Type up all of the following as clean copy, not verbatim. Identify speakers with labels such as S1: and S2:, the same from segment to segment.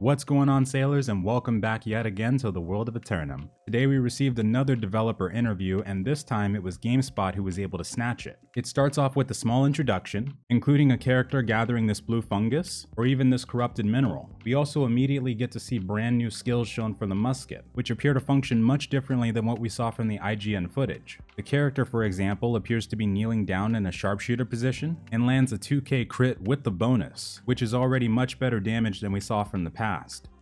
S1: What's going on, sailors, and welcome back yet again to the world of Eternum. Today we received another developer interview, and this time it was GameSpot who was able to snatch it. It starts off with a small introduction, including a character gathering this blue fungus, or even this corrupted mineral. We also immediately get to see brand new skills shown for the musket, which appear to function much differently than what we saw from the IGN footage. The character, for example, appears to be kneeling down in a sharpshooter position, and lands a 2k crit with the bonus, which is already much better damage than we saw from the past.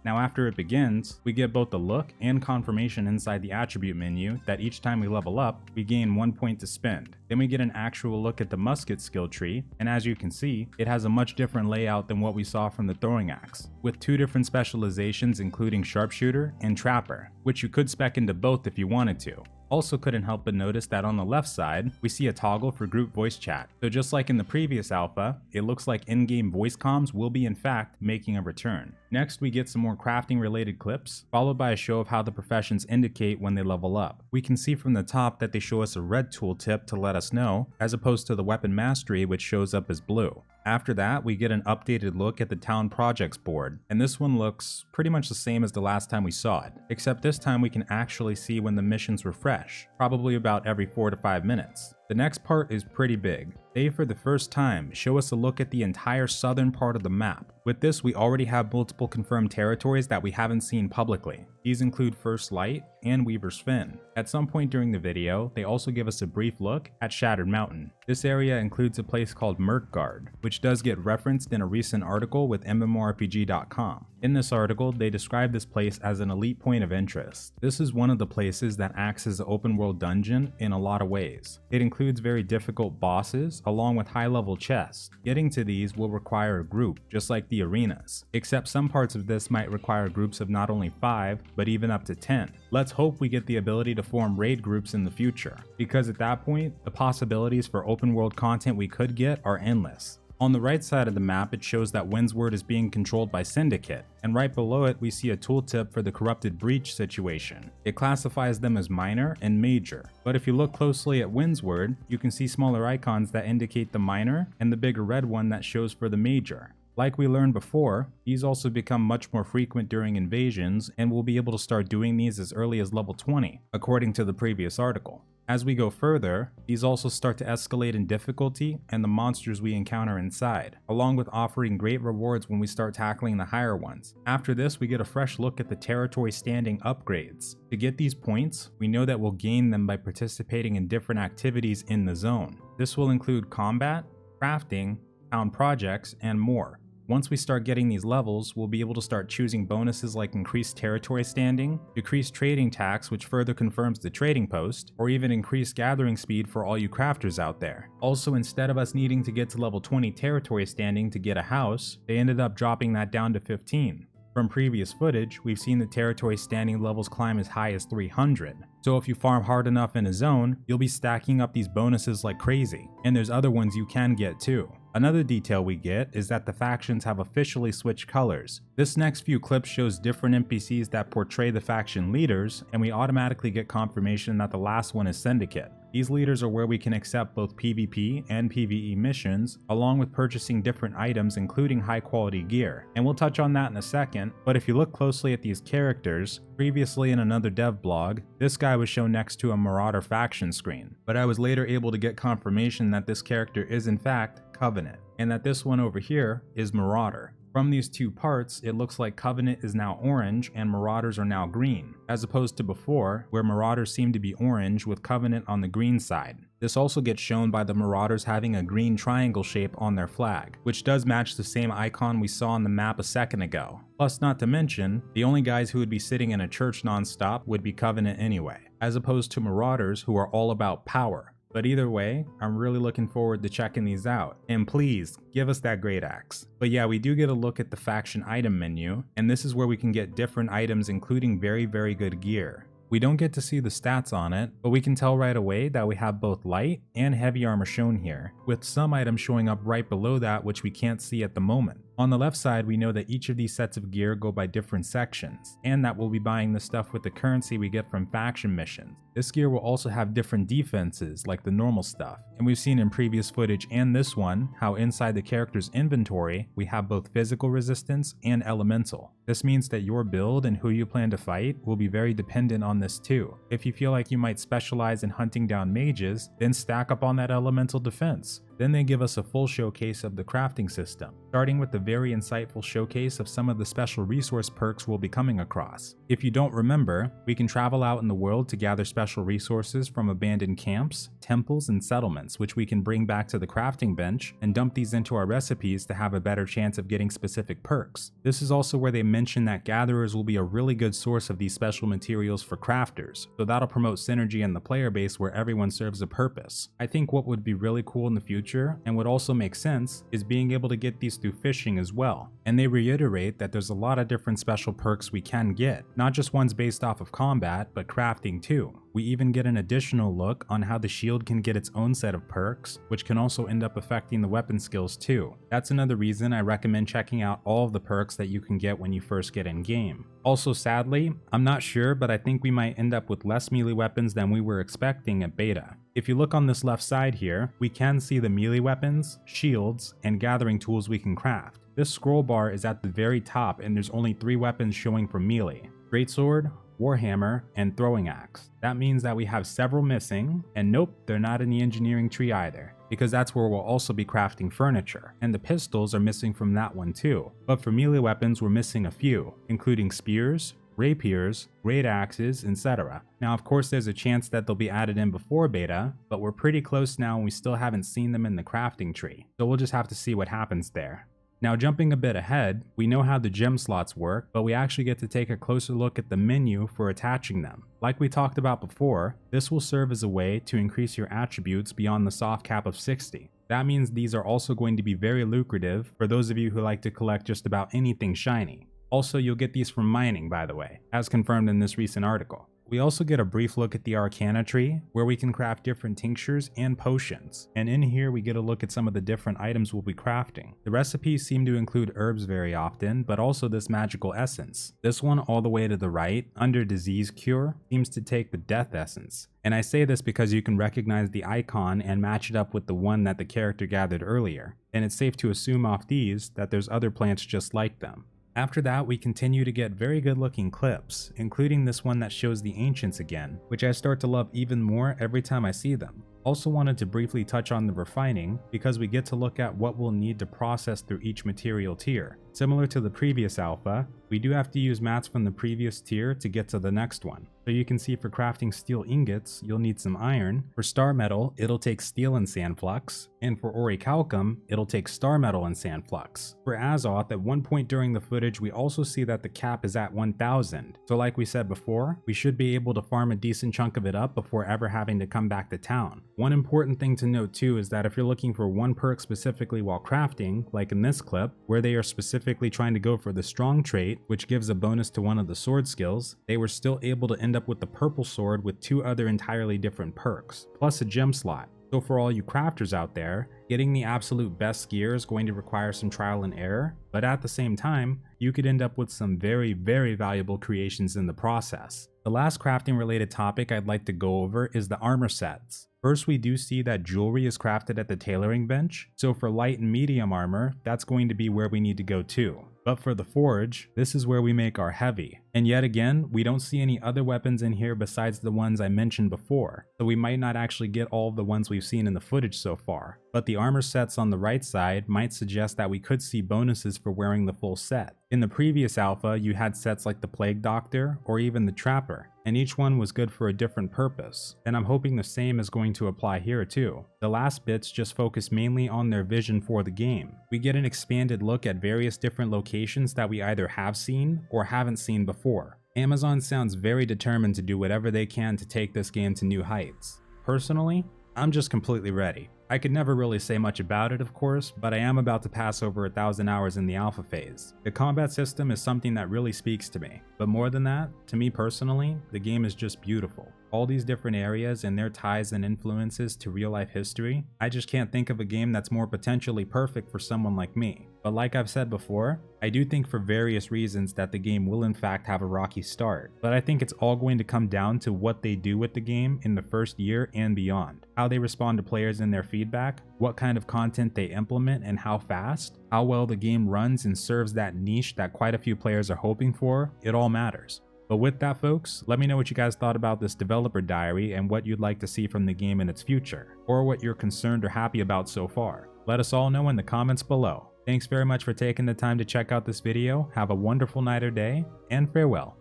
S1: Now after it begins, we get both the look and confirmation inside the attribute menu that each time we level up, we gain 1 point to spend. Then we get an actual look at the musket skill tree, and as you can see, it has a much different layout than what we saw from the throwing axe, with 2 different specializations including sharpshooter and trapper, which you could spec into both if you wanted to. Also couldn't help but notice that on the left side, we see a toggle for group voice chat. So just like in the previous alpha, it looks like in-game voice comms will be in fact making a return. Next, we get some more crafting related clips, followed by a show of how the professions indicate when they level up. We can see from the top that they show us a red tooltip to let us know, as opposed to the weapon mastery which shows up as blue. After that, we get an updated look at the town projects board, and this one looks pretty much the same as the last time we saw it, except this time we can actually see when the missions refresh, probably about every 4 to 5 minutes. The next part is pretty big. They, for the first time, show us a look at the entire southern part of the map. With this, we already have multiple confirmed territories that we haven't seen publicly. These include First Light and Weaver's Fin. At some point during the video, they also give us a brief look at Shattered Mountain. This area includes a place called Myrkgard, which does get referenced in a recent article with MMORPG.com. In this article, they describe this place as an elite point of interest. This is one of the places that acts as an open world dungeon in a lot of ways. It includes very difficult bosses, along with high-level chests. Getting to these will require a group, just like the arenas, except some parts of this might require groups of not only 5, but even up to 10. Let's hope we get the ability to form raid groups in the future, because at that point, the possibilities for open world content we could get are endless. On the right side of the map, it shows that Windsward is being controlled by Syndicate, and right below it we see a tooltip for the Corrupted Breach situation. It classifies them as minor and major, but if you look closely at Windsward, you can see smaller icons that indicate the minor and the bigger red one that shows for the major. Like we learned before, these also become much more frequent during invasions, and we'll be able to start doing these as early as level 20, according to the previous article. As we go further, these also start to escalate in difficulty and the monsters we encounter inside, along with offering great rewards when we start tackling the higher ones. After this, we get a fresh look at the territory standing upgrades. To get these points, we know that we'll gain them by participating in different activities in the zone. This will include combat, crafting, town projects, and more. Once we start getting these levels, we'll be able to start choosing bonuses like increased territory standing, decreased trading tax which further confirms the trading post, or even increased gathering speed for all you crafters out there. Also, instead of us needing to get to level 20 territory standing to get a house, they ended up dropping that down to 15. From previous footage, we've seen the territory standing levels climb as high as 300. So if you farm hard enough in a zone, you'll be stacking up these bonuses like crazy, and there's other ones you can get too. Another detail we get is that the factions have officially switched colors. This next few clips shows different NPCs that portray the faction leaders, and we automatically get confirmation that the last one is Syndicate. These leaders are where we can accept both PvP and PvE missions, along with purchasing different items including high quality gear, and we'll touch on that in a second, but if you look closely at these characters, previously in another dev blog, this guy was shown next to a Marauder faction screen, but I was later able to get confirmation that this character is in fact Covenant, and that this one over here is Marauder. From these two parts, it looks like Covenant is now orange and Marauders are now green, as opposed to before, where Marauders seemed to be orange with Covenant on the green side. This also gets shown by the Marauders having a green triangle shape on their flag, which does match the same icon we saw on the map a second ago. Plus, not to mention, the only guys who would be sitting in a church non-stop would be Covenant anyway, as opposed to Marauders who are all about power. But either way, I'm really looking forward to checking these out, and please, give us that great axe. But yeah, we do get a look at the faction item menu, and this is where we can get different items including very good gear. We don't get to see the stats on it, but we can tell right away that we have both light and heavy armor shown here, with some items showing up right below that which we can't see at the moment. On the left side, we know that each of these sets of gear go by different sections, and that we'll be buying the stuff with the currency we get from faction missions. This gear will also have different defenses, like the normal stuff, and we've seen in previous footage and this one, how inside the character's inventory, we have both physical resistance and elemental. This means that your build and who you plan to fight will be very dependent on this too. If you feel like you might specialize in hunting down mages, then stack up on that elemental defense. Then they give us a full showcase of the crafting system, starting with the very insightful showcase of some of the special resource perks we'll be coming across. If you don't remember, we can travel out in the world to gather special resources from abandoned camps, temples, and settlements, which we can bring back to the crafting bench and dump these into our recipes to have a better chance of getting specific perks. This is also where they mention that gatherers will be a really good source of these special materials for crafters, so that'll promote synergy in the player base where everyone serves a purpose. I think what would be really cool in the future, and would also make sense, is being able to get these through fishing as well. And they reiterate that there's a lot of different special perks we can get, not just ones based off of combat, but crafting too. We even get an additional look on how the shield can get its own set of perks, which can also end up affecting the weapon skills too. That's another reason I recommend checking out all of the perks that you can get when you first get in game. Also sadly, I'm not sure, but I think we might end up with less melee weapons than we were expecting at beta. If you look on this left side here, we can see the melee weapons, shields, and gathering tools we can craft. This scroll bar is at the very top and there's only 3 weapons showing for melee: greatsword, warhammer, and throwing axe. That means that we have several missing, and nope, they're not in the engineering tree either, because that's where we'll also be crafting furniture, and the pistols are missing from that one too. But for melee weapons, we're missing a few, including spears, rapiers, great axes, etc. Now of course there's a chance that they'll be added in before beta, but we're pretty close now and we still haven't seen them in the crafting tree, so we'll just have to see what happens there. Now jumping a bit ahead, we know how the gem slots work, but we actually get to take a closer look at the menu for attaching them. Like we talked about before, this will serve as a way to increase your attributes beyond the soft cap of 60. That means these are also going to be very lucrative for those of you who like to collect just about anything shiny. Also, you'll get these from mining, by the way, as confirmed in this recent article. We also get a brief look at the Arcana tree, where we can craft different tinctures and potions, and in here we get a look at some of the different items we'll be crafting. The recipes seem to include herbs very often, but also this magical essence. This one all the way to the right, under disease cure, seems to take the death essence. And I say this because you can recognize the icon and match it up with the one that the character gathered earlier, and it's safe to assume off these that there's other plants just like them. After that, we continue to get very good looking clips, including this one that shows the ancients again, which I start to love even more every time I see them. Also wanted to briefly touch on the refining, because we get to look at what we'll need to process through each material tier. Similar to the previous alpha, we do have to use mats from the previous tier to get to the next one. So you can see for crafting steel ingots, you'll need some iron. For star metal, it'll take steel and sandflux. And for orichalcum, it'll take star metal and sandflux. For Azoth, at one point during the footage, we also see that the cap is at 1000. So like we said before, we should be able to farm a decent chunk of it up before ever having to come back to town. One important thing to note too is that if you're looking for one perk specifically while crafting, like in this clip, where they are specifically trying to go for the strong trait, which gives a bonus to one of the sword skills, they were still able to end up with the purple sword with 2 other entirely different perks, plus a gem slot. So for all you crafters out there, getting the absolute best gear is going to require some trial and error, but at the same time, you could end up with some very valuable creations in the process. The last crafting related topic I'd like to go over is the armor sets. First, we do see that jewelry is crafted at the tailoring bench, so for light and medium armor, that's going to be where we need to go too. But for the forge, this is where we make our heavy. And yet again, we don't see any other weapons in here besides the ones I mentioned before, so we might not actually get all of the ones we've seen in the footage so far. But the armor sets on the right side might suggest that we could see bonuses for wearing the full set. In the previous alpha, you had sets like the Plague Doctor or even the Trapper, and each one was good for a different purpose, and I'm hoping the same is going to apply here too. The last bits just focus mainly on their vision for the game. We get an expanded look at various different locations that we either have seen or haven't seen before. Amazon sounds very determined to do whatever they can to take this game to new heights. Personally, I'm just completely ready. I could never really say much about it, of course, but I am about to pass over 1,000 hours in the alpha phase. The combat system is something that really speaks to me, but more than that, to me personally, the game is just beautiful. All these different areas and their ties and influences to real life history, I just can't think of a game that's more potentially perfect for someone like me. But like I've said before, I do think for various reasons that the game will in fact have a rocky start, but I think it's all going to come down to what they do with the game in the first year and beyond. How they respond to players and their feedback, what kind of content they implement and how fast, how well the game runs and serves that niche that quite a few players are hoping for, it all matters. But with that, folks, let me know what you guys thought about this developer diary and what you'd like to see from the game in its future, or what you're concerned or happy about so far. Let us all know in the comments below. Thanks very much for taking the time to check out this video, have a wonderful night or day, and farewell.